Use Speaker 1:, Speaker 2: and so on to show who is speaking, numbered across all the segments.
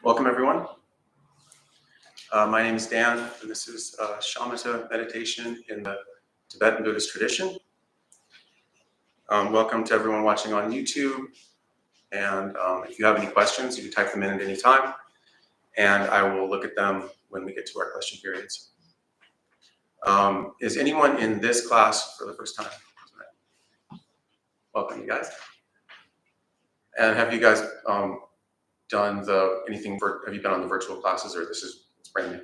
Speaker 1: Welcome, everyone. My name is Dan, and this is Shamatha meditation in the Tibetan Buddhist tradition. Welcome to everyone watching on YouTube. And if you have any questions, you can type them in at any time, and I will look at them when we get to our question periods. Is anyone in this class for the first time? Welcome, you guys. And have you guys done have you been on the virtual classes, or it's brand new?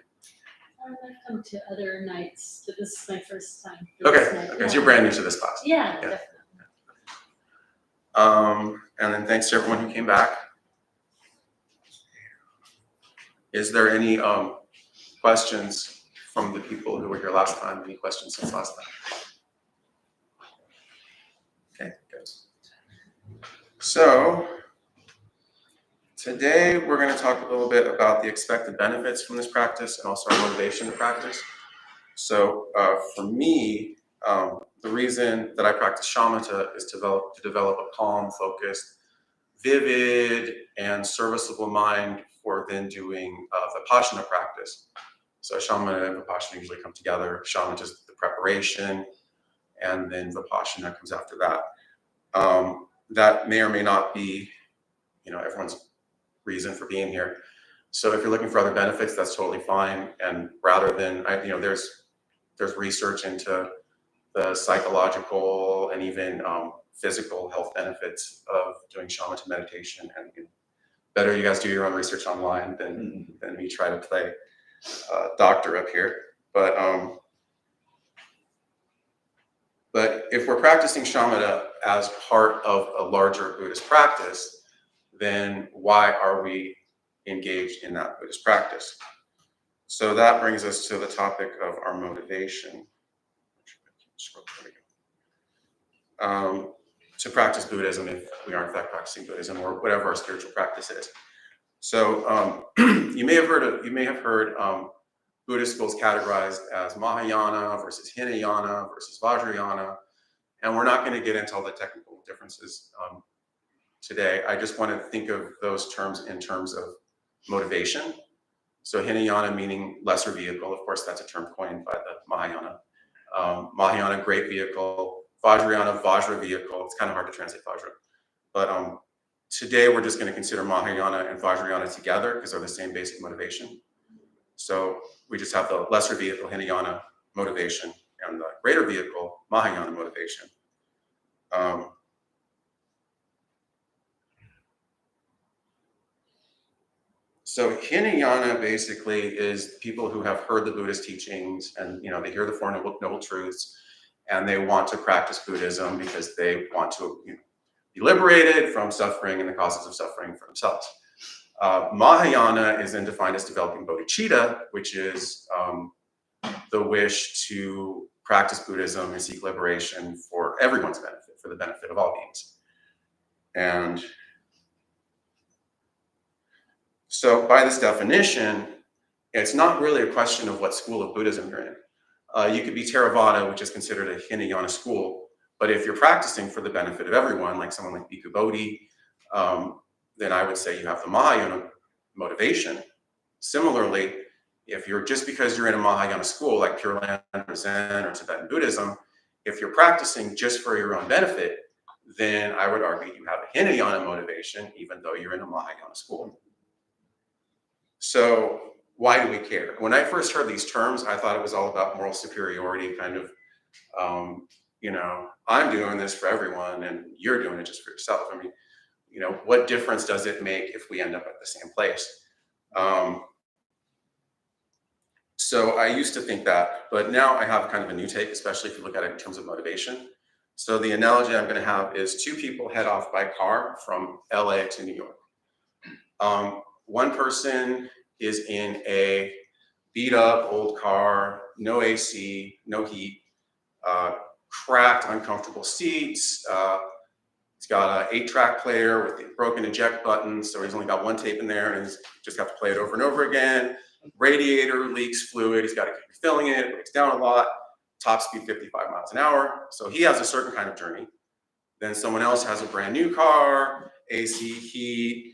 Speaker 2: I've come to other nights, but this is my first time.
Speaker 1: Okay, so you're brand new to this class.
Speaker 2: Yeah, definitely.
Speaker 1: And then thanks to everyone who came back. Is there any questions from the people who were here last time? Any questions since last time? Okay, good. So today we're going to talk a little bit about the expected benefits from this practice and also our motivation to practice. So for me, the reason that I practice shamatha is to develop a calm, focused, vivid, and serviceable mind for then doing vipassana practice. So shamatha and vipassana usually come together. Shamatha is the preparation, and then vipassana comes after that. That may or may not be, everyone's reason for being here. So if you're looking for other benefits, that's totally fine. And rather than, there's research into the psychological and even physical health benefits of doing shamatha meditation. And better you guys do your own research online than me try to play doctor up here. But if we're practicing shamatha as part of a larger Buddhist practice, then why are we engaged in that Buddhist practice? So that brings us to the topic of our motivation. To practice Buddhism, if we are in fact practicing Buddhism or whatever our spiritual practice is. So you may have heard Buddhist schools categorized as Mahayana versus Hinayana versus Vajrayana, and we're not going to get into all the technical differences today. I just want to think of those terms in terms of motivation. So Hinayana meaning lesser vehicle, of course that's a term coined by the Mahayana. Mahayana, great vehicle. Vajrayana, Vajra vehicle. It's kind of hard to translate Vajra. But today we're just going to consider Mahayana and Vajrayana together because they're the same basic motivation. So we just have the lesser vehicle, Hinayana motivation, and the greater vehicle, Mahayana motivation. So Hinayana basically is people who have heard the Buddhist teachings and they hear the Four Noble Truths and they want to practice Buddhism because they want to be liberated from suffering and the causes of suffering for themselves. Mahayana is then defined as developing bodhicitta, which is the wish to practice Buddhism and seek liberation for everyone's benefit, for the benefit of all beings. And so by this definition, it's not really a question of what school of Buddhism you're in. You could be Theravada, which is considered a Hinayana school, but if you're practicing for the benefit of everyone, like someone like Bhikkhu Bodhi, then I would say you have the Mahayana motivation. Similarly, if you're just because you're in a Mahayana school, like Pure Land or Zen or Tibetan Buddhism, if you're practicing just for your own benefit, then I would argue you have a Hinayana motivation, even though you're in a Mahayana school. So why do we care? When I first heard these terms, I thought it was all about moral superiority, kind of, I'm doing this for everyone and you're doing it just for yourself. I mean, what difference does it make if we end up at the same place? So I used to think that, but now I have kind of a new take, especially if you look at it in terms of motivation. So the analogy I'm going to have is two people head off by car from LA to New York. One person is in a beat up old car, no AC, no heat, cracked, uncomfortable seats. He's got an 8-track player with the broken eject button, so he's only got one tape in there and he's just got to play it over and over again. Radiator leaks fluid, he's got to keep refilling it, breaks down a lot, top speed 55 miles an hour. So he has a certain kind of journey. Then someone else has a brand new car, AC, heat,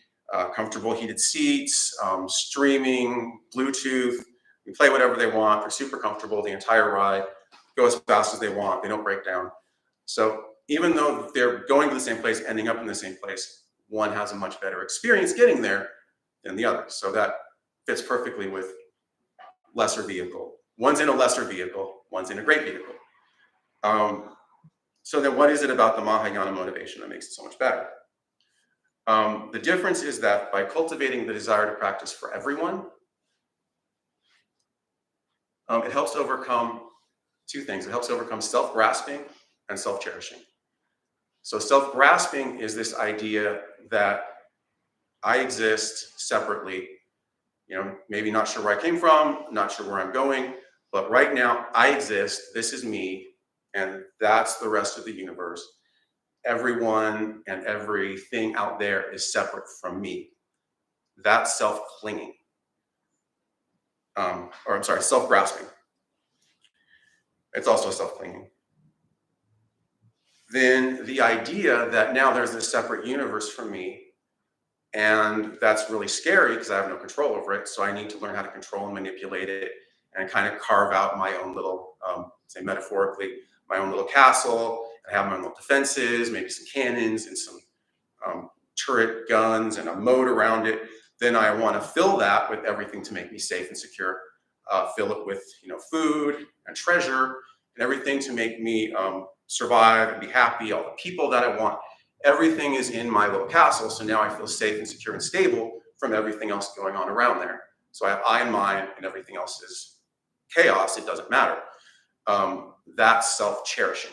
Speaker 1: comfortable heated seats, streaming, Bluetooth. You play whatever they want. They're super comfortable the entire ride. Go as fast as they want. They don't break down. So even though they're going to the same place, ending up in the same place, one has a much better experience getting there than the other. So that fits perfectly with lesser vehicle. One's in a lesser vehicle, one's in a great vehicle. So then what is it about the Mahayana motivation that makes it so much better? The difference is that by cultivating the desire to practice for everyone, it helps overcome two things. It helps overcome self-grasping and self-cherishing. So self-grasping is this idea that I exist separately, maybe not sure where I came from, not sure where I'm going, but right now I exist, this is me, and that's the rest of the universe. Everyone and everything out there is separate from me. That's self-clinging. Self-grasping. It's also self-clinging. Then the idea that now there's this separate universe from me, and that's really scary because I have no control over it. So I need to learn how to control and manipulate it and kind of carve out my own little, say metaphorically, my own little castle. I have my own little defenses, maybe some cannons and some turret guns and a moat around it. Then I want to fill that with everything to make me safe and secure. Fill it with food and treasure and everything to make me survive and be happy. All the people that I want. Everything is in my little castle, so now I feel safe and secure and stable from everything else going on around there. So I have I and mine, and everything else is chaos. It doesn't matter. That's self-cherishing.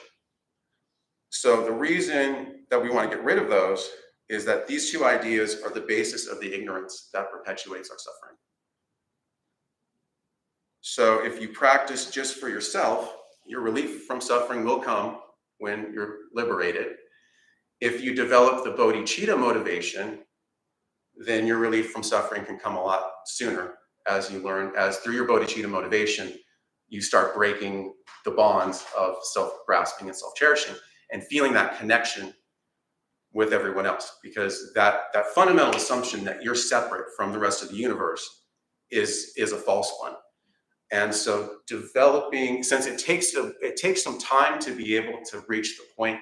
Speaker 1: So the reason that we want to get rid of those is that these two ideas are the basis of the ignorance that perpetuates our suffering. So if you practice just for yourself, your relief from suffering will come when you're liberated. If you develop the bodhicitta motivation, then your relief from suffering can come a lot sooner as you learn, as through your bodhicitta motivation, you start breaking the bonds of self-grasping and self-cherishing and feeling that connection with everyone else. Because that fundamental assumption that you're separate from the rest of the universe is a false one. And so developing, since it takes some time to be able to reach the point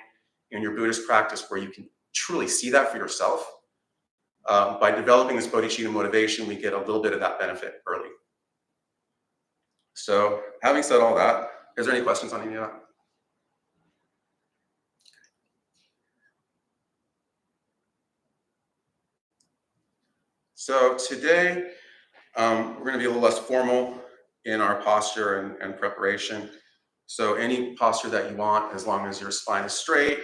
Speaker 1: in your Buddhist practice where you can truly see that for yourself, by developing this bodhicitta motivation, we get a little bit of that benefit early. So having said all that, is there any questions on any of that? So today, we're going to be a little less formal in our posture and preparation. So any posture that you want, as long as your spine is straight,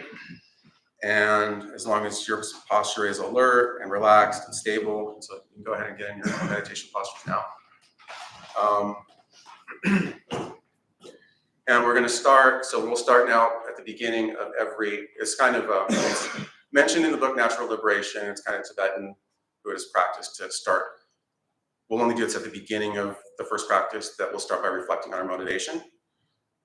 Speaker 1: and as long as your posture is alert and relaxed and stable. So you can go ahead and get in your meditation postures now. And we're going to start, so we'll start now at the beginning of every, it's kind of, it's mentioned in the book Natural Liberation, it's kind of Tibetan Buddhist practice to start. We'll only do this at the beginning of the first practice, that we'll start by reflecting on our motivation.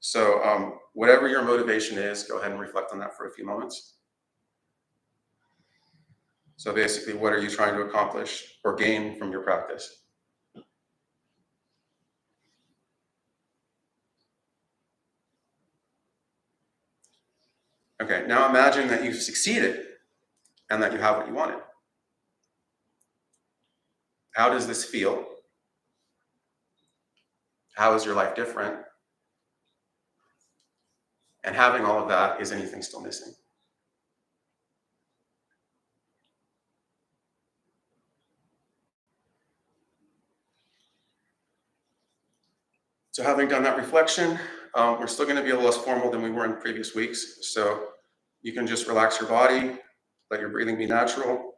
Speaker 1: So whatever your motivation is, go ahead and reflect on that for a few moments. So basically, what are you trying to accomplish or gain from your practice? Okay, now imagine that you've succeeded and that you have what you wanted. How does this feel? How is your life different? And having all of that, is anything still missing? So having done that reflection, we're still going to be a little less formal than we were in previous weeks. So you can just relax your body, let your breathing be natural,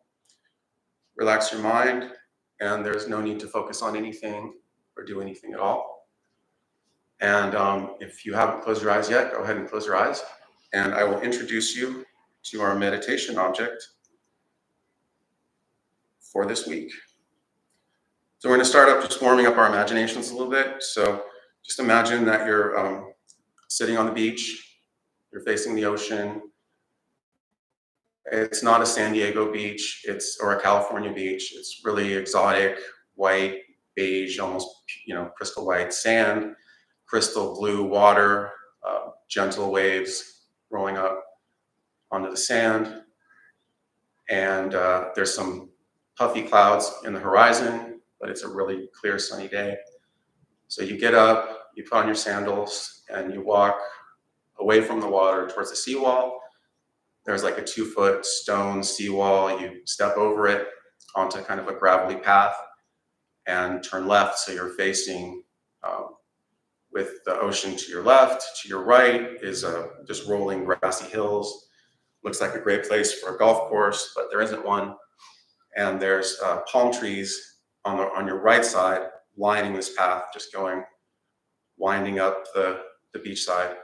Speaker 1: relax your mind, and there's no need to focus on anything or do anything at all. And if you haven't closed your eyes yet, go ahead and close your eyes. And I will introduce you to our meditation object for this week. So we're going to start up just warming up our imaginations a little bit. So just imagine that you're sitting on the beach, you're facing the ocean, It's not a San Diego beach, or a California beach. It's really exotic, white, beige, almost, crystal white sand, crystal blue water, gentle waves rolling up onto the sand. And there's some puffy clouds in the horizon, but it's a really clear, sunny day. So you get up, you put on your sandals, and you walk away from the water towards the seawall. There's like a 2-foot stone seawall. You step over it onto kind of a gravelly path and turn left, so you're facing with the ocean to your left. To your right is just rolling grassy hills. Looks like a great place for a golf course, but there isn't one. And there's palm trees on your right side lining this path, just winding up the beach side.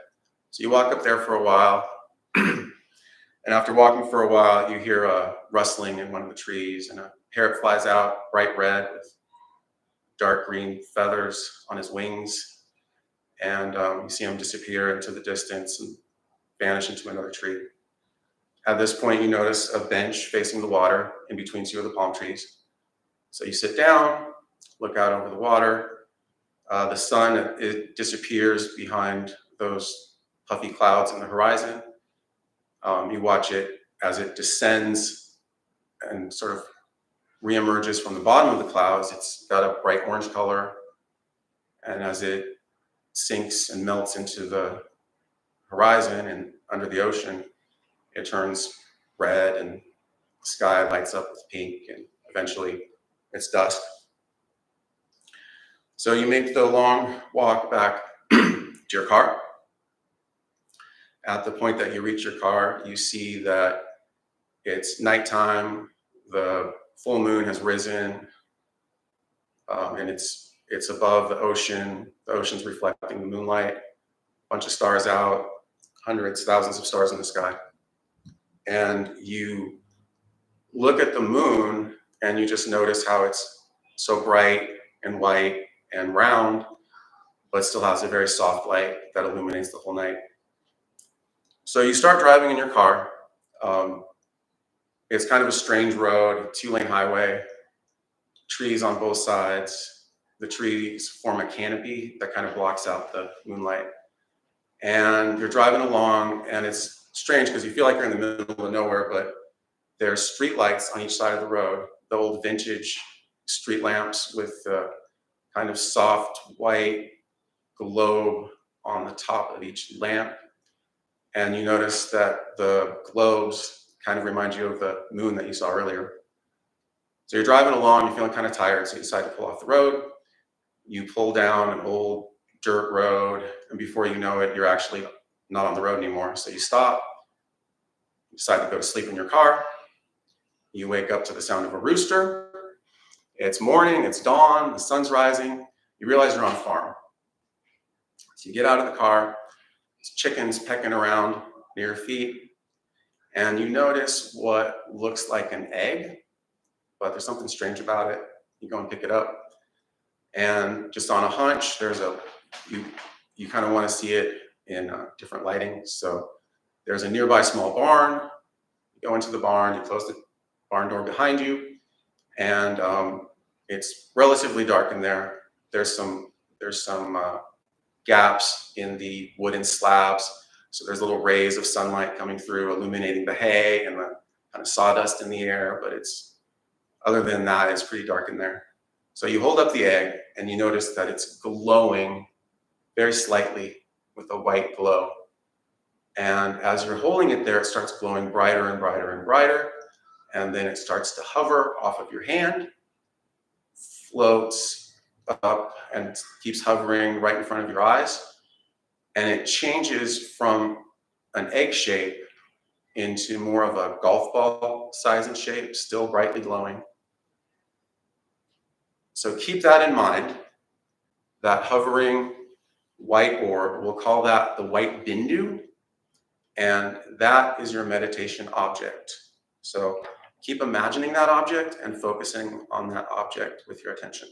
Speaker 1: So you walk up there for a while, and after walking for a while, you hear a rustling in one of the trees, and a parrot flies out, bright red with dark green feathers on his wings, and you see him disappear into the distance and vanish into another tree. At this point, you notice a bench facing the water in between 2 of the palm trees. So you sit down, look out over the water. The sun, it disappears behind those puffy clouds in the horizon. You watch it as it descends and sort of reemerges from the bottom of the clouds. It's got a bright orange color. And as it sinks and melts into the horizon and under the ocean, it turns red and the sky lights up with pink, and eventually it's dusk. So you make the long walk back to your car. At the point that you reach your car, you see that it's nighttime, the full moon has risen, and it's above the ocean. The ocean's reflecting the moonlight, a bunch of stars out, hundreds, thousands of stars in the sky. And you look at the moon and you just notice how it's so bright and white and round, but still has a very soft light that illuminates the whole night. So you start driving in your car. It's kind of a strange road, 2-lane highway, trees on both sides. The trees form a canopy that kind of blocks out the moonlight. And you're driving along, and it's strange because you feel like you're in the middle of nowhere, but there's street lights on each side of the road, the old vintage street lamps with the kind of soft white globe on the top of each lamp. And you notice that the globes kind of remind you of the moon that you saw earlier. So you're driving along, you're feeling kind of tired, so you decide to pull off the road. You pull down an old dirt road, and before you know it, you're actually not on the road anymore. So you stop, you decide to go to sleep in your car. You wake up to the sound of a rooster. It's morning, it's dawn, the sun's rising. You realize you're on a farm. So you get out of the car, there's chickens pecking around near your feet, and you notice what looks like an egg, but there's something strange about it. You go and pick it up, and just on a hunch, you kind of want to see it in different lighting. So there's a nearby small barn. You go into the barn, you close the barn door behind you, and it's relatively dark in there. There's some gaps in the wooden slabs, so there's little rays of sunlight coming through, illuminating the hay and the kind of sawdust in the air. But other than that, it's pretty dark in there. So you hold up the egg, and you notice that it's glowing very slightly with a white glow. And as you're holding it there, it starts glowing brighter and brighter and brighter. And then it starts to hover off of your hand, floats up, and keeps hovering right in front of your eyes. And it changes from an egg shape into more of a golf ball size and shape, still brightly glowing. So keep that in mind, that hovering white orb. We'll call that the white bindu, and that is your meditation object. So keep imagining that object and focusing on that object with your attention.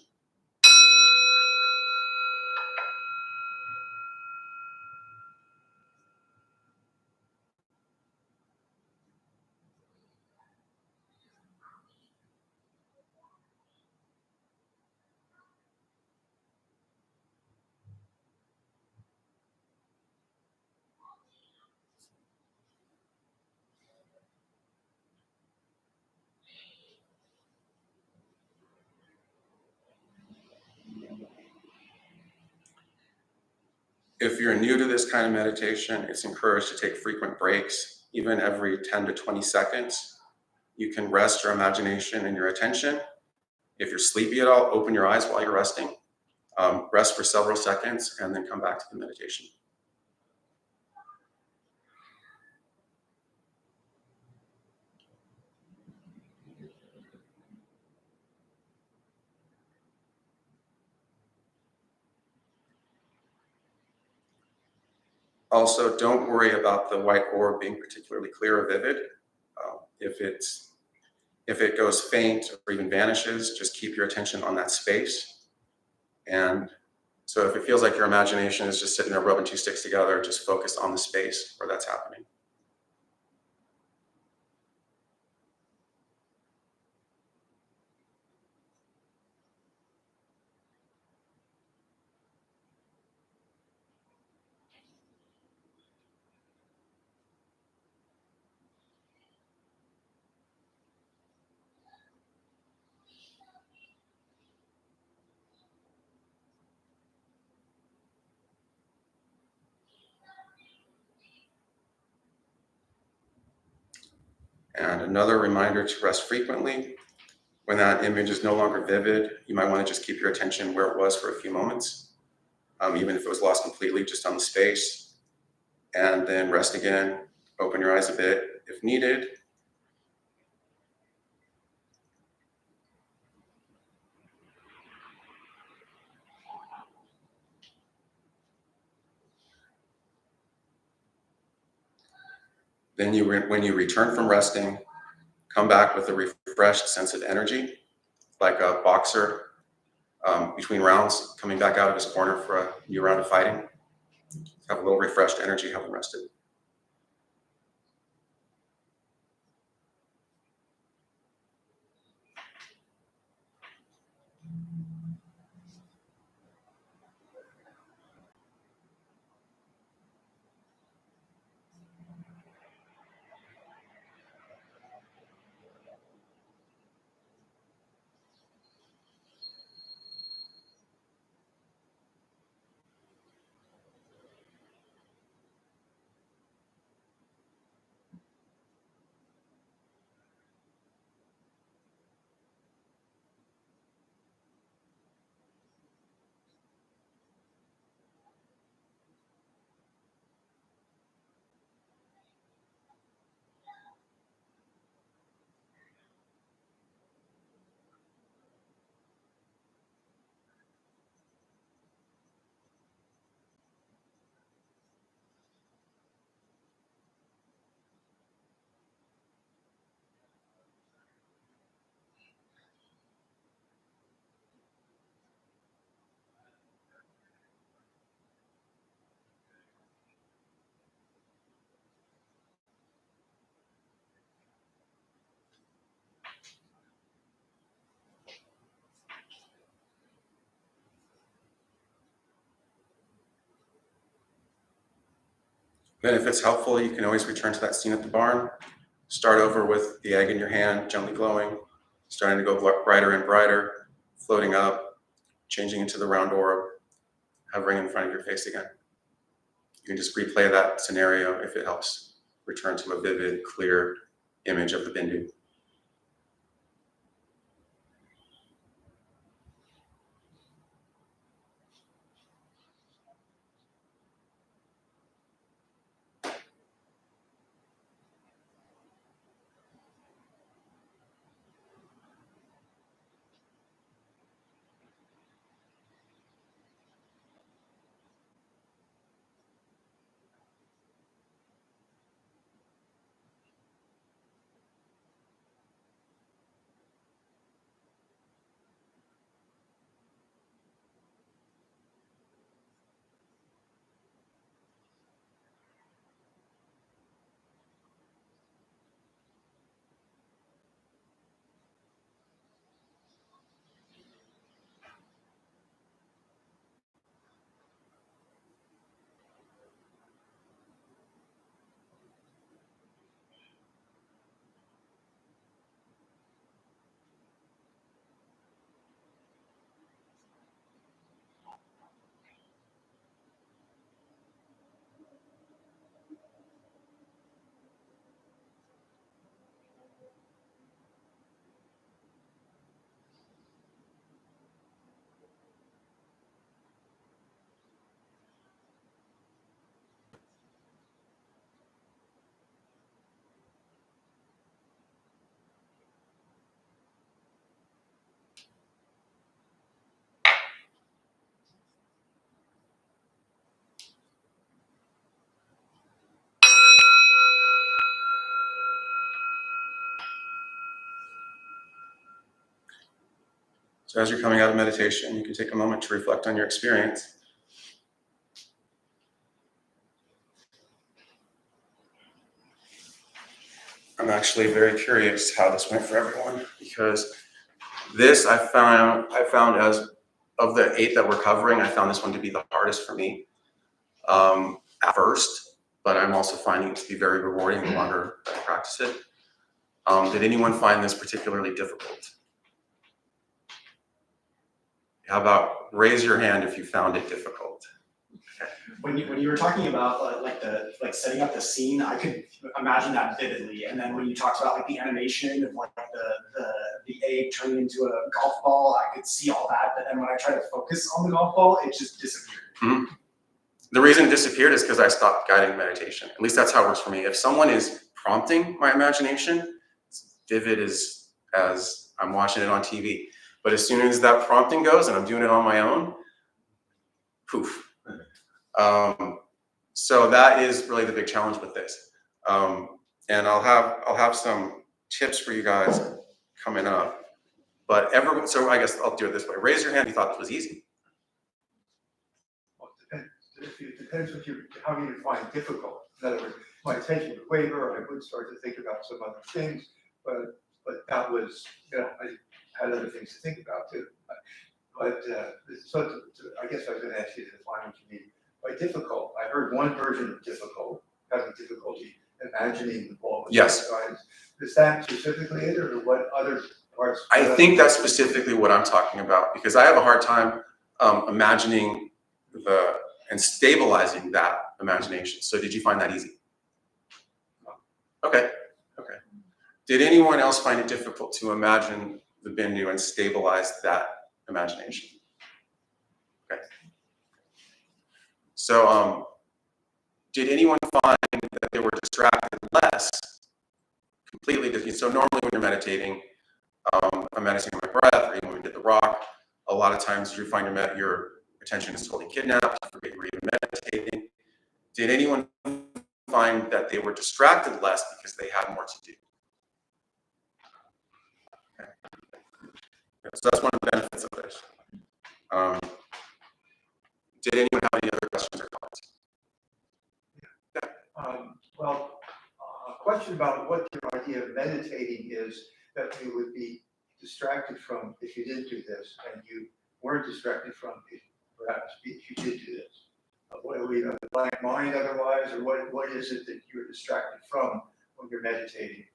Speaker 1: If you're new to this kind of meditation, it's encouraged to take frequent breaks, even every 10 to 20 seconds. You can rest your imagination and your attention. If you're sleepy at all, open your eyes while you're resting. Rest for several seconds and then come back to the meditation. Also, don't worry about the white orb being particularly clear or vivid. If it goes faint or even vanishes, just keep your attention on that space. And so if it feels like your imagination is just sitting there rubbing two sticks together, just focus on the space where that's happening. And another reminder to rest frequently. When that image is no longer vivid, you might want to just keep your attention where it was for a few moments, even if it was lost completely, just on the space. And then rest again, open your eyes a bit if needed. Then when you return from resting, come back with a refreshed sense of energy, like a boxer between rounds, coming back out of his corner for a new round of fighting. Have a little refreshed energy, having rested. Then if it's helpful, you can always return to that scene at the barn. Start over with the egg in your hand, gently glowing, starting to go brighter and brighter, floating up, changing into the round orb, hovering in front of your face again. You can just replay that scenario if it helps return to a vivid, clear image of the Bindu. So as you're coming out of meditation, you can take a moment to reflect on your experience. I'm actually very curious how this went for everyone, because this I found as of the 8 that we're covering, I found this one to be the hardest for me at first, but I'm also finding it to be very rewarding the longer that I practice it. Did anyone find this particularly difficult? How about raise your hand if you found it difficult?
Speaker 3: When you were talking about like setting up the scene, I could imagine that vividly. And then when you talked about like the animation of like the egg turning into a golf ball, I could see all that. But then when I tried to focus on the golf ball, it just disappeared.
Speaker 1: Mm-hmm. The reason it disappeared is because I stopped guiding meditation. At least that's how it works for me. If someone is prompting my imagination, it's vivid as I'm watching it on TV. But as soon as that prompting goes and I'm doing it on my own, poof. So that is really the big challenge with this. And I'll have some tips for you guys coming up. But so I guess I'll do it this way. Raise your hand if you thought this was easy.
Speaker 4: Well, it depends how you define difficult. In other words, my attention would waver, I would start to think about some other things, but that was, I had other things to think about too. But so I guess I was going to ask you to define what you mean by difficult. I heard one version of difficult, having difficulty imagining the ball.
Speaker 1: Yes.
Speaker 4: Is that specifically it, or what other parts?
Speaker 1: I think that's specifically what I'm talking about, because I have a hard time imagining and stabilizing that imagination. So did you find that easy? Okay. Did anyone else find it difficult to imagine the bindu and stabilize that imagination? Okay. So did anyone find that they were distracted less completely? So normally when you're meditating, I'm meditating on my breath, or even when we did the rock, a lot of times you find your attention is totally kidnapped, you forget you're even meditating. Did anyone find that they were distracted less because they had more to do? Okay. So that's one of the benefits of this. Did anyone have any other questions or comments?
Speaker 4: Well, a question about what your idea of meditating is that you would be distracted from if you didn't do this, and you weren't distracted from perhaps if you did do this. What are we, a blank mind otherwise, or what is it that you're distracted from when you're meditating?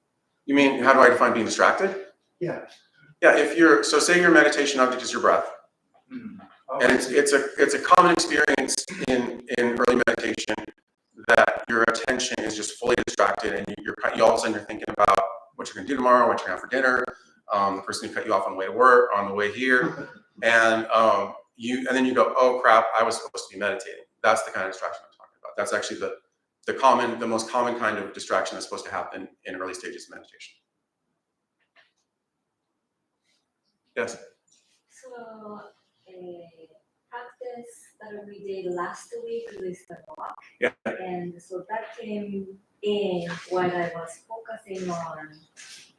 Speaker 1: You mean, how do I define being distracted?
Speaker 4: Yeah.
Speaker 1: Yeah, so say your meditation object is your breath.
Speaker 4: Mm-hmm.
Speaker 1: And it's a common experience in early meditation that your attention is just fully distracted, and you all of a sudden you're thinking about what you're going to do tomorrow, what you're going to have for dinner, the person who cut you off on the way to work, on the way here, and then you go, oh crap, I was supposed to be meditating. That's the kind of distraction I'm talking about. That's actually the most common kind of distraction that's supposed to happen in early stages of meditation. Yes.
Speaker 5: So, practice that we did last week with the rock.
Speaker 1: Yeah.
Speaker 5: And so that came in while I was focusing on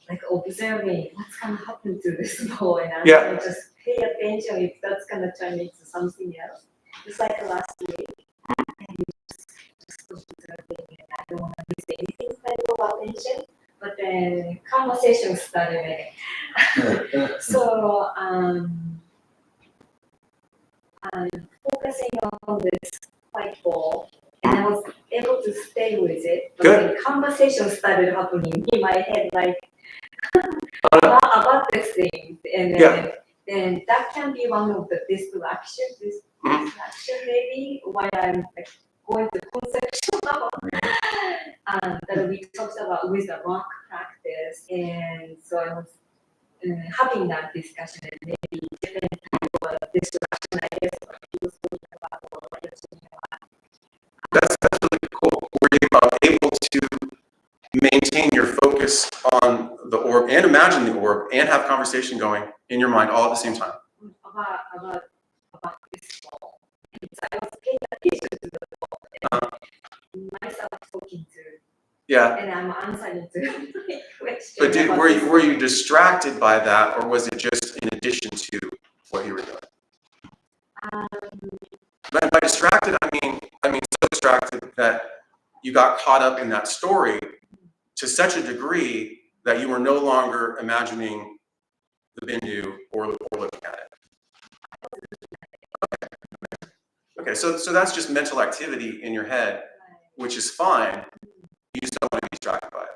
Speaker 5: like observing what's gonna happen to this ball, and I'm gonna just pay attention if that's gonna turn into something else. Just like last week, and just observing, and I don't want to miss anything kind of attention. But then conversation started. So I'm focusing on this white ball, and I was able to stay with it. But
Speaker 1: Good.
Speaker 5: the conversation started happening in my head, like about this thing, and then that can be one of the distractions. Distraction maybe while I'm like going to conceptual that we talked about with the rock practice, and so I was having that discussion, and maybe different type of distraction, I guess, what he was talking about or what you're talking about.
Speaker 1: That's really cool. Were you able to maintain your focus on the orb and imagine the orb and have conversation going in your mind all at the same time?
Speaker 5: About this ball. And so I was paying attention to the ball and myself talking to.
Speaker 1: Yeah.
Speaker 5: And I'm answering to my question.
Speaker 1: But were you distracted by that, or was it just in addition to what you were doing?
Speaker 5: Um,
Speaker 1: By distracted, I mean so distracted that you got caught up in that story to such a degree that you were no longer imagining the bindu or looking at it. Okay, so that's just mental activity in your head, which is fine. You just don't want to be distracted by it.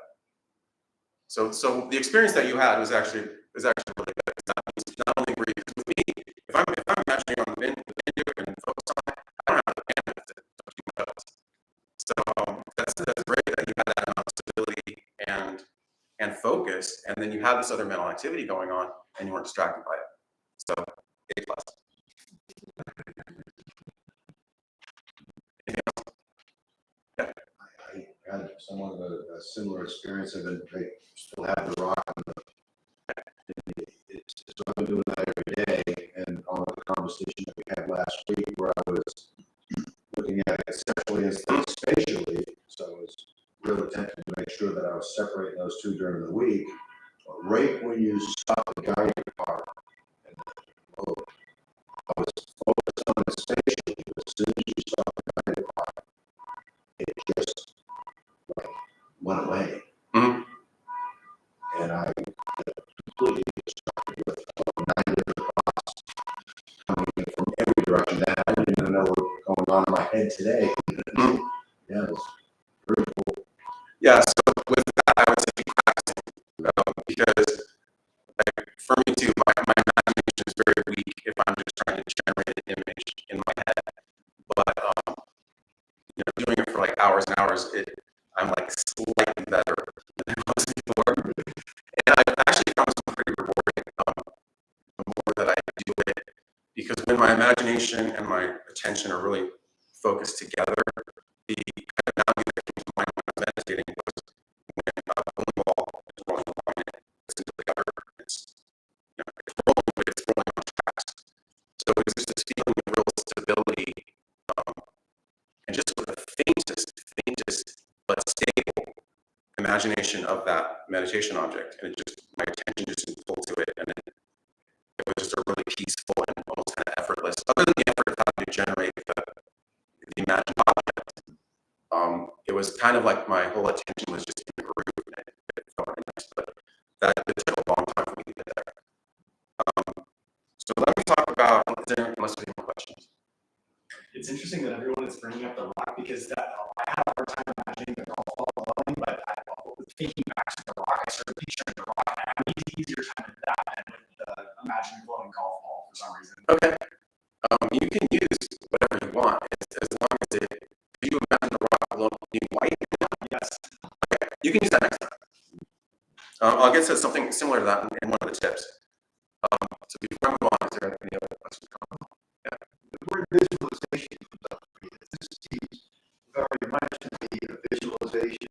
Speaker 1: So the experience that you had was actually really good. It's not only were you, with me, if I'm imagining on the bindu and focus on it, I don't have the bandwidth to do much else. So that's great that you had that amount of stability and focus, and then you had this other mental activity going on, and you weren't distracted by it. So A+. Anything else? Yeah.
Speaker 6: I had somewhat of a similar experience. I still have the rock. So I've been doing that every day, and on the conversation that we had last week, where I was looking at it conceptually instead of spatially, so I was real attentive to make sure that I was separating those two during the week. But right when you stop the guiding part, and I was focused on it spatially, but as soon as you stop the guiding part, it just like went away.
Speaker 1: Mm-hmm.
Speaker 6: And I completely distracted with 9 different thoughts coming in from every direction that I didn't even know were going on in my head today.
Speaker 1: Mm-hmm.
Speaker 6: Yeah, it was pretty cool.
Speaker 1: Yeah, so with that, I would say keep practicing, because like, for me too, my imagination is very weak if I'm just trying to generate an image in my head. But doing it for like hours and hours, I'm like slightly better than I was before. And I actually found this pretty rewarding the more that I do it, because when my imagination and my attention are really focused together, the kind of analogy that came to mind when I was meditating was when a bowling ball is rolling along and it's into the gutter. It's rolling, but it's rolling on tracks. So it's just this feeling of real stability, and just sort of the faintest but stable imagination of that meditation object, and my attention just pulled to it, and it was just a really peaceful and almost kind of effortless. Other than the effort of having to generate the imagined object, it was kind of like my whole attention was just in the groove, and it felt really nice. But it took a long time for me to get there. So let me talk about. Unless we have more questions.
Speaker 3: It's interesting that everyone is bringing up the rock, because I had a hard time imagining the golf ball blowing, but thinking back to the rock, I started picturing the rock, and I had an easier time with that than with the imagining blowing golf ball for some reason.
Speaker 1: Okay. You can use whatever you want as long as do you imagine the rock being white?
Speaker 3: Yes.
Speaker 1: Okay. You can use that next time. I'll get to something similar to that in one of the tips. So before I move on, is there any other questions? Yeah.
Speaker 4: The word visualization comes up for me. This seems very much to be a visualization.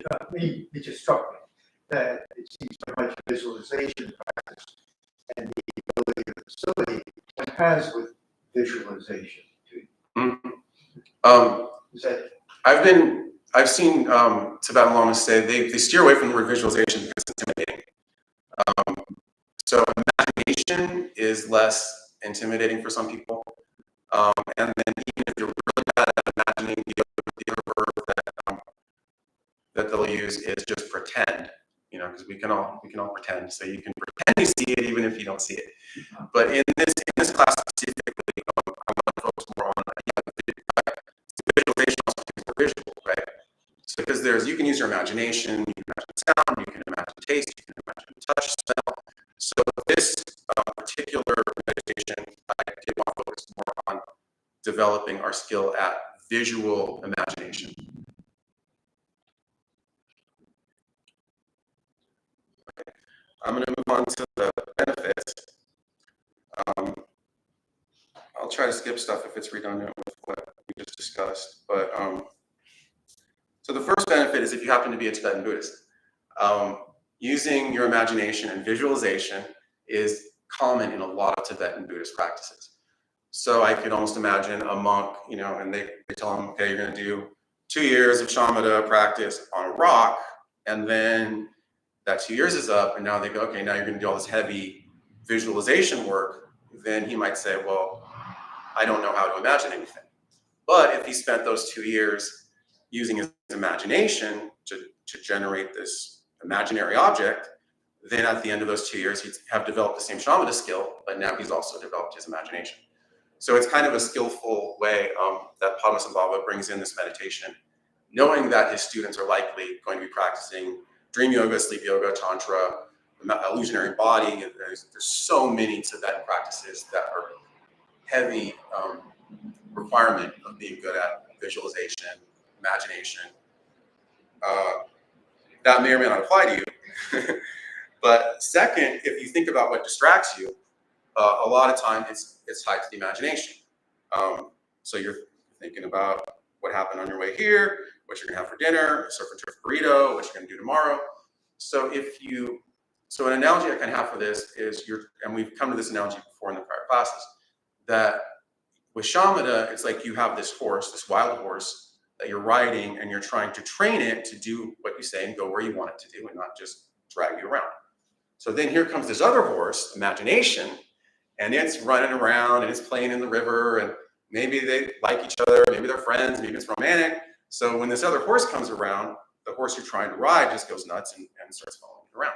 Speaker 4: It just struck me that it seems very much a visualization practice, and the ability of the facility one has with visualization.
Speaker 1: Mm-hmm.
Speaker 4: Is that
Speaker 1: I've seen Tibetan lamas say they steer away from the word visualization because it's intimidating. So imagination is less intimidating for some people. And then even if you're really bad at imagining, the other verb that they'll use is just pretend. Because we can all pretend. So you can pretend you see it even if you don't see it. But in this class specifically, I want to focus more on visualization also is visual, right? So because you can use your imagination, you can imagine sound, you can imagine taste, you can imagine touch, smell. So this particular meditation, I did want to focus more on developing our skill at visual imagination. Okay. I'm going to move on to the benefits. I'll try to skip stuff if it's redundant with what we just discussed. But so the first benefit is if you happen to be a Tibetan Buddhist, using your imagination and visualization is common in a lot of Tibetan Buddhist practices. So I could almost imagine a monk, and they tell him, okay, you're going to do 2 years of Shamatha practice on a rock, and then that 2 years is up, and now they go, okay, now you're going to do all this heavy visualization work then he might say, well, I don't know how to imagine anything. But if he spent those 2 years using his imagination to generate this imaginary object, then at the end of those 2 years, he'd have developed the same shamatha skill, but now he's also developed his imagination. So it's kind of a skillful way that Padmasambhava brings in this meditation, knowing that his students are likely going to be practicing dream yoga, sleep yoga, tantra, illusionary body. There's so many Tibetan practices that are heavy requirement of being good at visualization, imagination. That may or may not apply to you. But second, if you think about what distracts you, a lot of time it's tied to the imagination. So you're thinking about what happened on your way here, what you're gonna have for dinner, surf and turf burrito, what you're gonna do tomorrow. So an analogy I can have for this is and we've come to this analogy before in the prior classes, that with shamatha, it's like you have this horse, this wild horse that you're riding, and you're trying to train it to do what you say and go where you want it to do and not just drag you around. So then here comes this other horse, imagination, and it's running around and it's playing in the river, and maybe they like each other, maybe they're friends, maybe it's romantic. So when this other horse comes around, the horse you're trying to ride just goes nuts and starts following you around.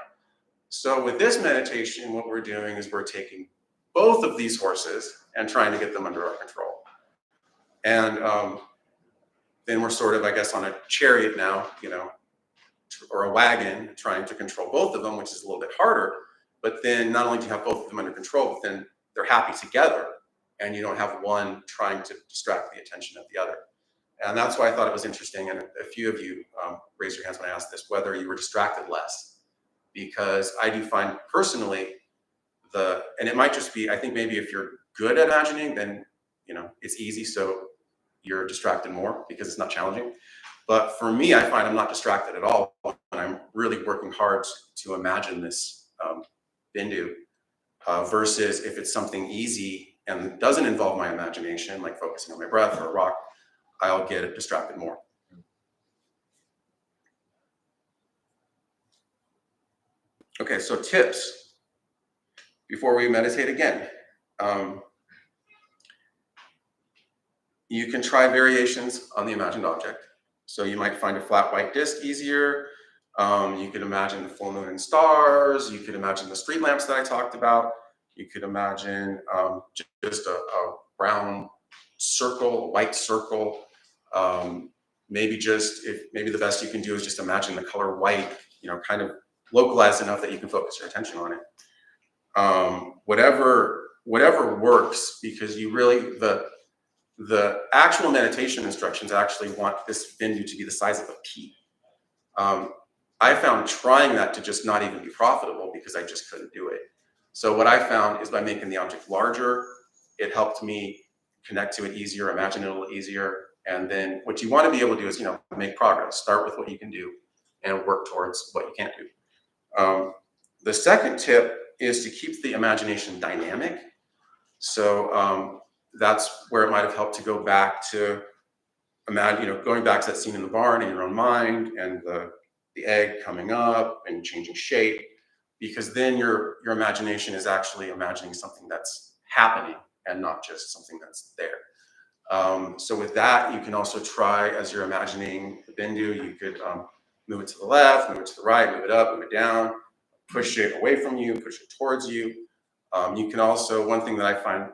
Speaker 1: So with this meditation, what we're doing is we're taking both of these horses and trying to get them under our control. And then we're sort of, I guess, on a chariot now, or a wagon, trying to control both of them, which is a little bit harder. But then not only do you have both of them under control, but then they're happy together, and you don't have one trying to distract the attention of the other. And that's why I thought it was interesting. And a few of you raised your hands when I asked this, whether you were distracted less. Because I do find personally, and it might just be, I think maybe if you're good at imagining, then it's easy, so you're distracted more because it's not challenging. But for me, I find I'm not distracted at all when I'm really working hard to imagine this bindu, versus if it's something easy and doesn't involve my imagination, like focusing on my breath or a rock, I'll get distracted more. Okay, so tips before we meditate again. You can try variations on the imagined object. So you might find a flat white disc easier. You could imagine the full moon and stars. You could imagine the street lamps that I talked about. You could imagine just a round circle, a white circle. Maybe the best you can do is just imagine the color white, kind of localized enough that you can focus your attention on it. Whatever works, because you really, the actual meditation instructions actually want this bindu to be the size of a pea. I found trying that to just not even be profitable because I just couldn't do it. So what I found is by making the object larger, it helped me connect to it easier, imagine it a little easier. And then what you want to be able to do is, make progress. Start with what you can do and work towards what you can't do. The second tip is to keep the imagination dynamic. So that's where it might have helped to go back to imagine, going back to that scene in the barn in your own mind, and the egg coming up and changing shape, because then your imagination is actually imagining something that's happening and not just something that's there. So with that, you can also try, as you're imagining the bindu, you could move it to the left, move it to the right, move it up, move it down, push it away from you, push it towards you. You can also, one thing that I find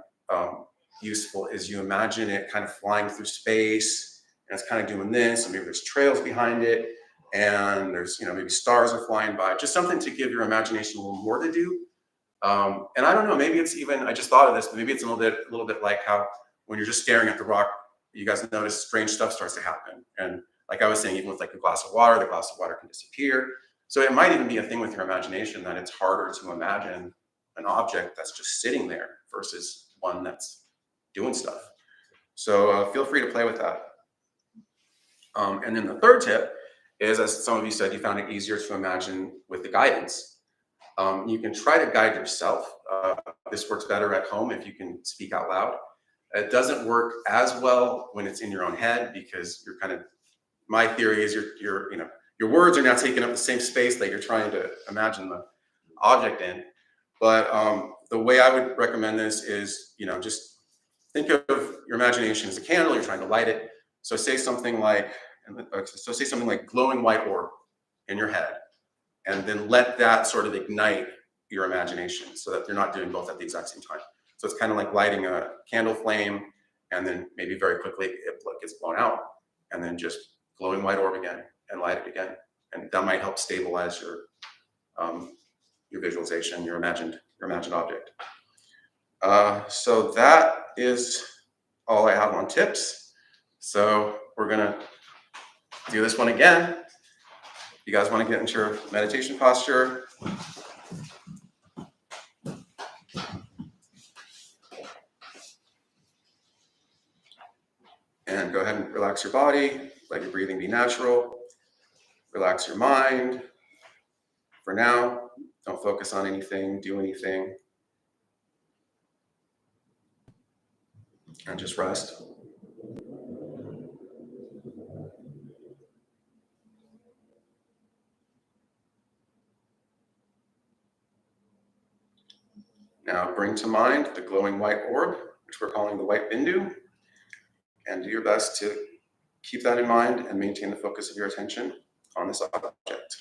Speaker 1: useful is you imagine it kind of flying through space, and it's kind of doing this, and maybe there's trails behind it, and there's, maybe stars are flying by, just something to give your imagination a little more to do. And I don't know, maybe it's even, I just thought of this, but maybe it's a little bit like how when you're just staring at the rock, you guys notice strange stuff starts to happen. And like I was saying, even with like a glass of water, the glass of water can disappear. So it might even be a thing with your imagination that it's harder to imagine an object that's just sitting there versus one that's doing stuff. So feel free to play with that. And then the third tip is, as some of you said, you found it easier to imagine with the guidance. You can try to guide yourself. This works better at home if you can speak out loud. It doesn't work as well when it's in your own head, because you're kind of, my theory is your words are now taking up the same space that you're trying to imagine the object in. But the way I would recommend this is, just think of your imagination as a candle. You're trying to light it. So say something like, glowing white orb in your head, and then let that sort of ignite your imagination, so that you're not doing both at the exact same time. So it's kind of like lighting a candle flame, and then maybe very quickly it gets blown out, and then just glowing white orb again and light it again, and that might help stabilize your visualization, your imagined object. So that is all I have on tips. So we're gonna do this one again. You guys want to get into your meditation posture? And go ahead and relax your body, let your breathing be natural. Relax your mind. For now, don't focus on anything, do anything, and just rest. Now bring to mind the glowing white orb, which we're calling the white bindu, and do your best to keep that in mind and maintain the focus of your attention on this object.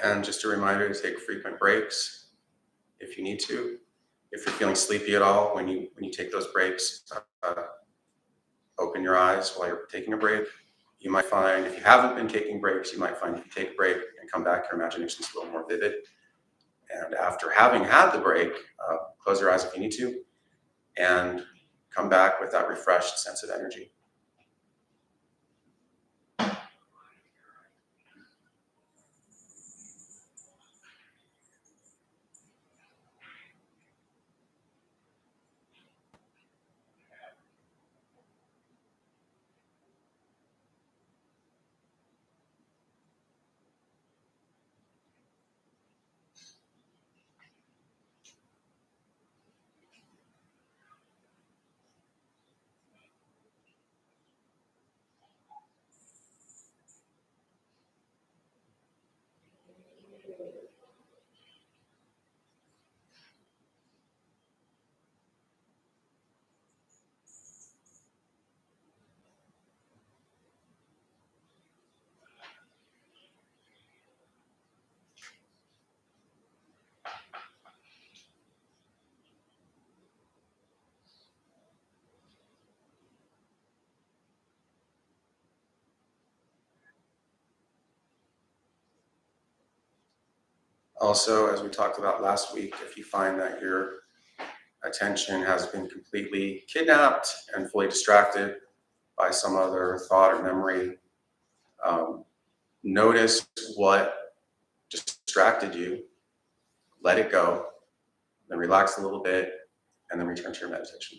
Speaker 1: And just a reminder to take frequent breaks. If you you need to. If you're feeling sleepy at all, when you take those breaks, open your eyes while you're taking a break. You might find, if you haven't been taking breaks, you might find if you take a break and come back, your imagination's a little more vivid. And after having had the break, close your eyes if you need to, and come back with that refreshed sense of energy. Also, as we talked about last week, if you find that your attention has been completely kidnapped and fully distracted by some other thought or memory, notice what distracted you, let it go, then relax a little bit, and then return to your meditation.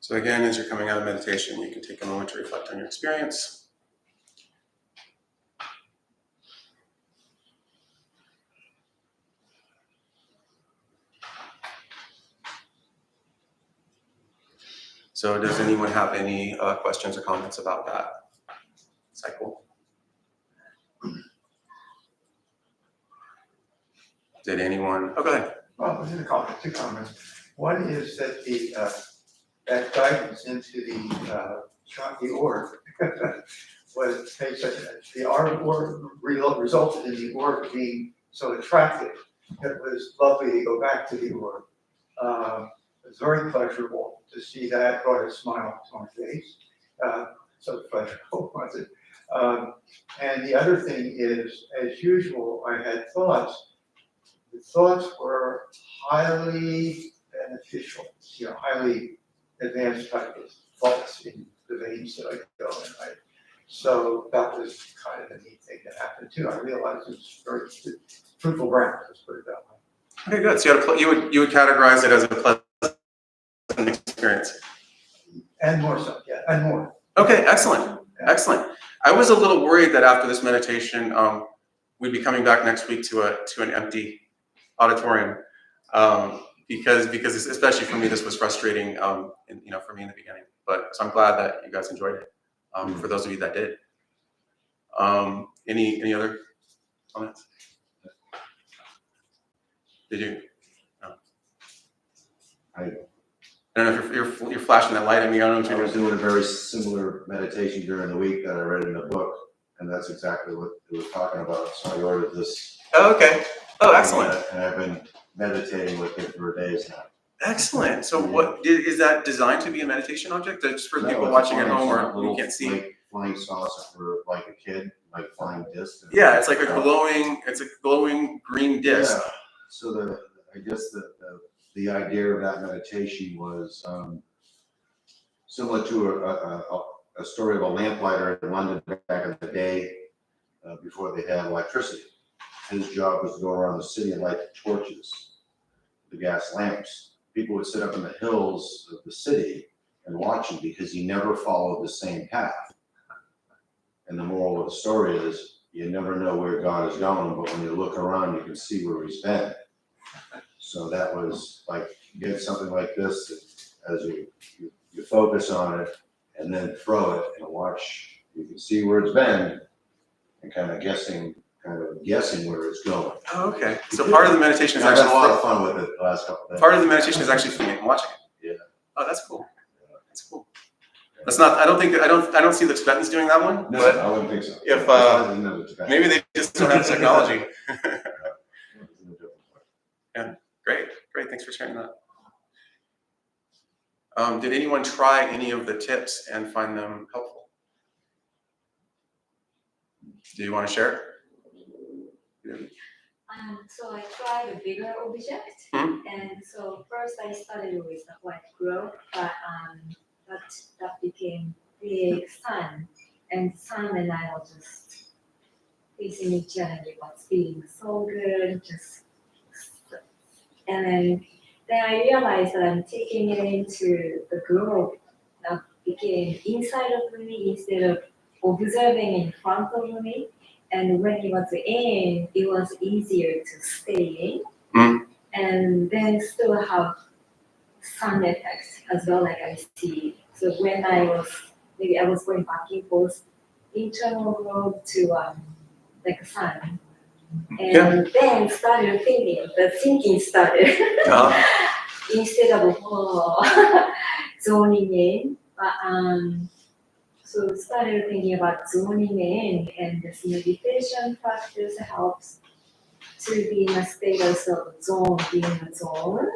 Speaker 1: So again, as you're coming out of meditation, you can take a moment to reflect on your experience. So does anyone have any questions or comments about that cycle? Did anyone? Oh, go ahead.
Speaker 4: Well, two comments. One is that that guidance into the orb was the orb resulted in the orb being so attractive. It was lovely to go back to the orb. It was very pleasurable to see that, brought a smile to my face. So pleasurable was it. And the other thing is, as usual, I had thoughts. The thoughts were highly beneficial, highly advanced type of thoughts in the veins that I go in. So that was kind of a neat thing that happened too. I realized it was very fruitful ground, let's put it that way.
Speaker 1: Okay, good. So you would categorize it as a pleasant experience. And
Speaker 4: more so, yeah, and more.
Speaker 1: Okay, excellent, excellent. I was a little worried that after this meditation, we'd be coming back next week to an empty auditorium, because especially for me this was frustrating, for me in the beginning. But so I'm glad that you guys enjoyed it. For those of you that did, any other comments? Did you? No. I don't know if you're flashing that light at me. I don't know if
Speaker 6: I was doing a very similar meditation during the week that I read in the book, and that's exactly what it was talking about. So I ordered this.
Speaker 1: Oh, okay. Oh, excellent.
Speaker 6: And I've been meditating with it for days now.
Speaker 1: Excellent. So what is that designed to be a meditation object? Just for people watching at home or you can't see?
Speaker 6: Like flying saucer for like a kid, like flying disc.
Speaker 1: Yeah, it's like a glowing green disc.
Speaker 6: Yeah. So I guess the idea of that meditation was similar to a story of a lamplighter in London back in the day, before they had electricity. His job was to go around the city and light the torches, the gas lamps. People would sit up in the hills of the city and watch him because he never followed the same path. And the moral of the story is you never know where God is going, but when you look around, you can see where he's been. So that was like, get something like this as you focus on it and then throw it and watch. You can see where it's been and kind of guessing where it's going.
Speaker 1: Oh, okay. So part of the meditation is
Speaker 6: I've
Speaker 1: actually
Speaker 6: had a lot of fun with it the last couple of days.
Speaker 1: Part of the meditation is actually filming and watching it.
Speaker 6: Yeah.
Speaker 1: Oh, that's cool. That's cool. That's not. I don't see the Tibetans doing that one.
Speaker 6: No,
Speaker 1: but
Speaker 6: I wouldn't think so.
Speaker 1: If maybe they just don't have the technology. Yeah. Great. Thanks for sharing that. Did anyone try any of the tips and find them helpful? Do you want to share?
Speaker 5: So I tried a bigger object, and so first I started with the white globe, but that became big sun, and I was just facing each other, but feeling so good, and then I realized that I'm taking it into the globe that became inside of me instead of observing in front of me. And when it was in, it was easier to stay in, and then still have sun effects as well, like I see. So when I was going back and forth internal globe to like sun, and then started the thinking started instead of zoning in. So started thinking about zoning in, and this meditation practice helps to be in a status of zone, being a zone.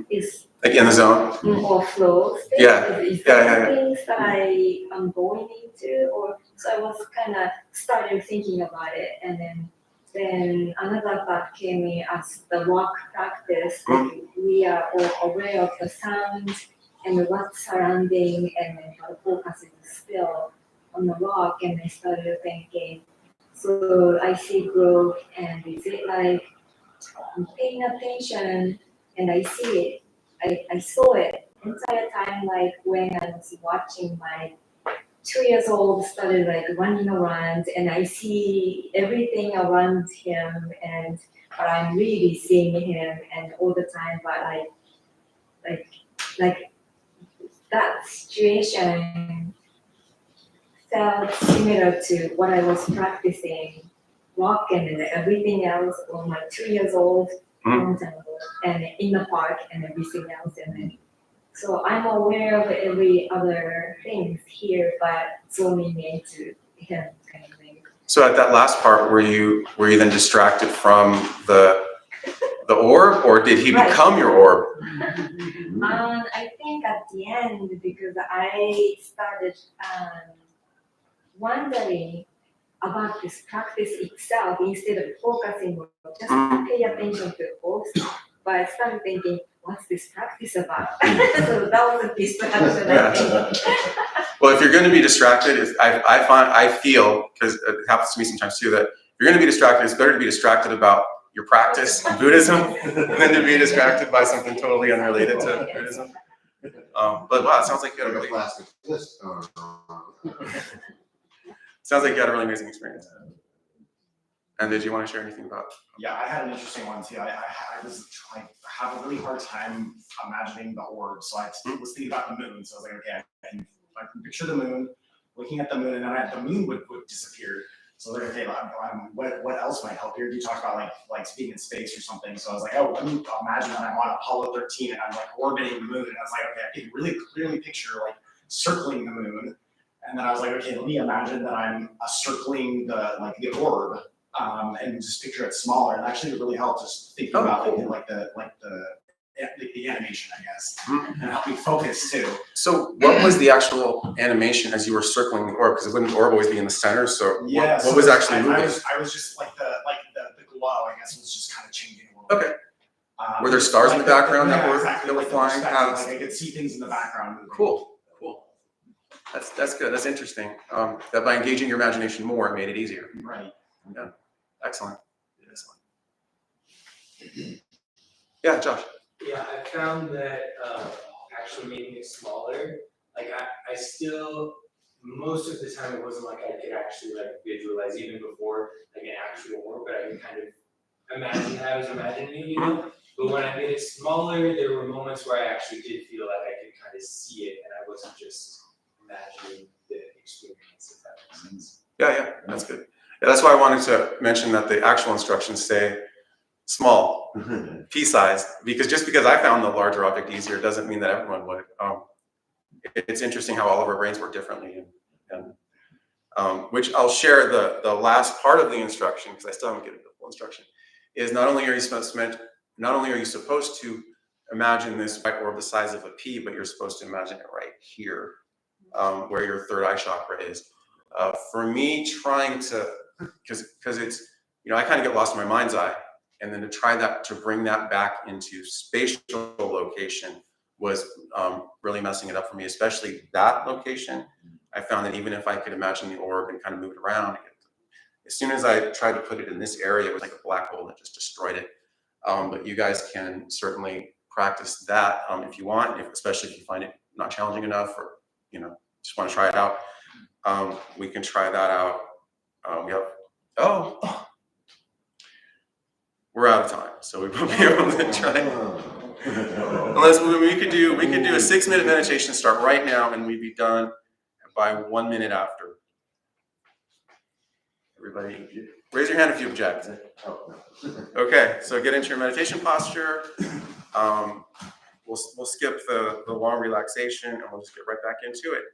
Speaker 5: Is
Speaker 1: like in the zone?
Speaker 5: Or flow state. Is that the things that I am going into? Or so I was kind of started thinking about it, and then another thought came in as the rock practice. We are all aware of the sound and what's surrounding, and then the focus is still on the rock, and I started thinking, so I see growth, and is it like I'm paying attention and I see it, I saw it, entire time, like when I was watching my 2 years old started like running around, and I see everything around him, and but I'm really seeing him, and all the time, but like like that situation felt similar to what I was practicing rock and everything else on my 2 years old long time ago, and in the park and everything else, and then so I'm aware of every other things here, but zooming into him kind of thing.
Speaker 1: So at that last part, were you then distracted from the orb, or did he
Speaker 5: Right.
Speaker 1: become your orb?
Speaker 5: I think at the end, because I started wondering about this practice itself instead of focusing on just pay attention to orbs, but I started thinking, what's this practice about? So that was a distraction, I think.
Speaker 1: Well, if you're going to be distracted, I feel, because it happens to me sometimes too, that if you're going to be distracted, it's better to be distracted about your practice in Buddhism than to be distracted by something totally unrelated to Buddhism. But wow, it sounds like you had a really amazing experience. And did you want to share anything about?
Speaker 3: Yeah, I had an interesting one too. I have a really hard time imagining the orb. So I was thinking about the moon. So I was like, okay, I can picture the moon, looking at the moon, and then the moon would disappear. So I was like, okay, what else might help here? You talked about like being in space or something. So I was like, oh, let me imagine that I'm on Apollo 13 and I'm like orbiting the moon. And I was like, okay, I can really clearly picture like circling the moon. And then I was like, okay, let me imagine that I'm circling the orb. And just picture it smaller, and actually it really helped just thinking about the animation, I guess, and help me focus too.
Speaker 1: So what was the actual animation as you were circling the orb? Because wouldn't the orb always be in the center? So
Speaker 3: Yeah,
Speaker 1: what was actually moving?
Speaker 3: I was just like the glow, I guess, was just kind of changing a little bit.
Speaker 1: Okay. Were there stars in the background that were flying past?
Speaker 3: Like I could see things in the background moving.
Speaker 1: Cool. That's good. That's interesting. That by engaging your imagination more, it made it easier.
Speaker 3: Right.
Speaker 1: Yeah. Excellent. Yeah, Josh.
Speaker 7: Yeah, I found that actually making it smaller, like I still, most of the time it wasn't like I could actually like visualize even before like an actual orb, but I could kind of imagine how I was imagining it, you know? But when I made it smaller, there were moments where I actually did feel like I could kind of see it and I wasn't just imagining the experience, if that makes sense.
Speaker 1: Yeah, that's good. Yeah, that's why I wanted to mention that the actual instructions say small, pea-sized, because just because I found the larger object easier doesn't mean that everyone would. It's interesting how all of our brains work differently, and which I'll share the last part of the instruction, because I still haven't given the full instruction, is not only are you supposed to imagine this white orb the size of a pea, but you're supposed to imagine it right here, where your third eye chakra is. For me, trying to, because it's, I kind of get lost in my mind's eye, and then to bring that back into spatial location was really messing it up for me, especially that location. I found that even if I could imagine the orb and kind of move it around, as soon as I tried to put it in this area, it was like a black hole that just destroyed it. But you guys can certainly practice that if you want, especially if you find it not challenging enough, or just want to try it out. We can try that out. We're out of time, so we won't be able to try. Unless we could do a 6-minute meditation, start right now, and we'd be done by 1 minute after. Everybody, raise your hand if you object. Okay, so get into your meditation posture. We'll skip the long relaxation, and we'll just get right back into it.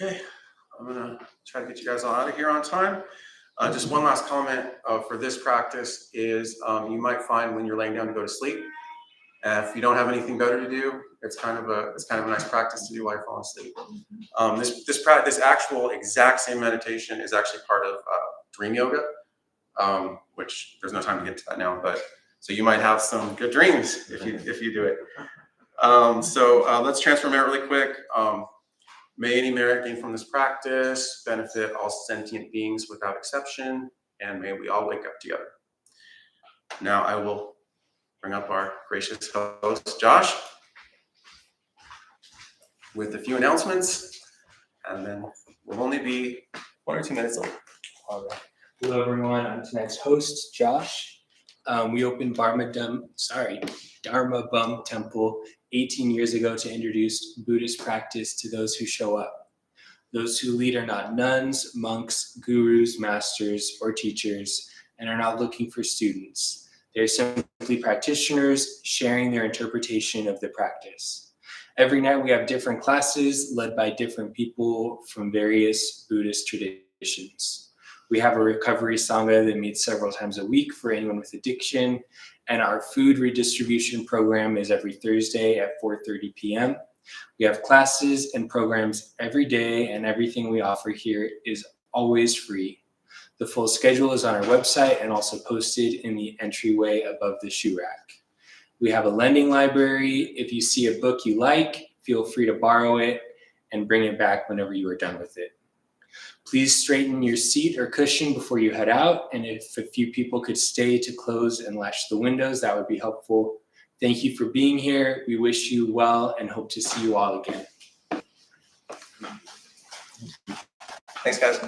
Speaker 1: Okay, I'm gonna try to get you guys all out of here on time. Just one last comment for this practice is you might find when you're laying down to go to sleep, if you don't have anything better to do, it's kind of a nice practice to do while you're falling asleep. This actual exact same meditation is actually part of dream yoga, which there's no time to get to that now, but so you might have some good dreams if you do it. Let's transfer merit really quick. May any merit gained from this practice benefit all sentient beings without exception, and may we all wake up together. Now I will bring up our gracious host, Josh, with a few announcements, and then we'll only be 1 or 2 minutes late.
Speaker 7: All right. Hello, everyone. I'm tonight's host, Josh. We opened Dharmabumtemple 18 years ago to introduce Buddhist practice to those who show up. Those who lead are not nuns, monks, gurus, masters, or teachers, and are not looking for students. They're simply practitioners sharing their interpretation of the practice. Every night we have different classes led by different people from various Buddhist traditions. We have a recovery sangha that meets several times a week for anyone with addiction, and our food redistribution program is every Thursday at 4:30 p.m. We have classes and programs every day, and everything we offer here is always free. The full schedule is on our website and also posted in the entryway above the shoe rack. We have a lending library. If you see a book you like, feel free to borrow it and bring it back whenever you are done with it. Please straighten your seat or cushion before you head out, and if a few people could stay to close and latch the windows, that would be helpful. Thank you for being here. We wish you well and hope to see you all again.
Speaker 1: Thanks, guys.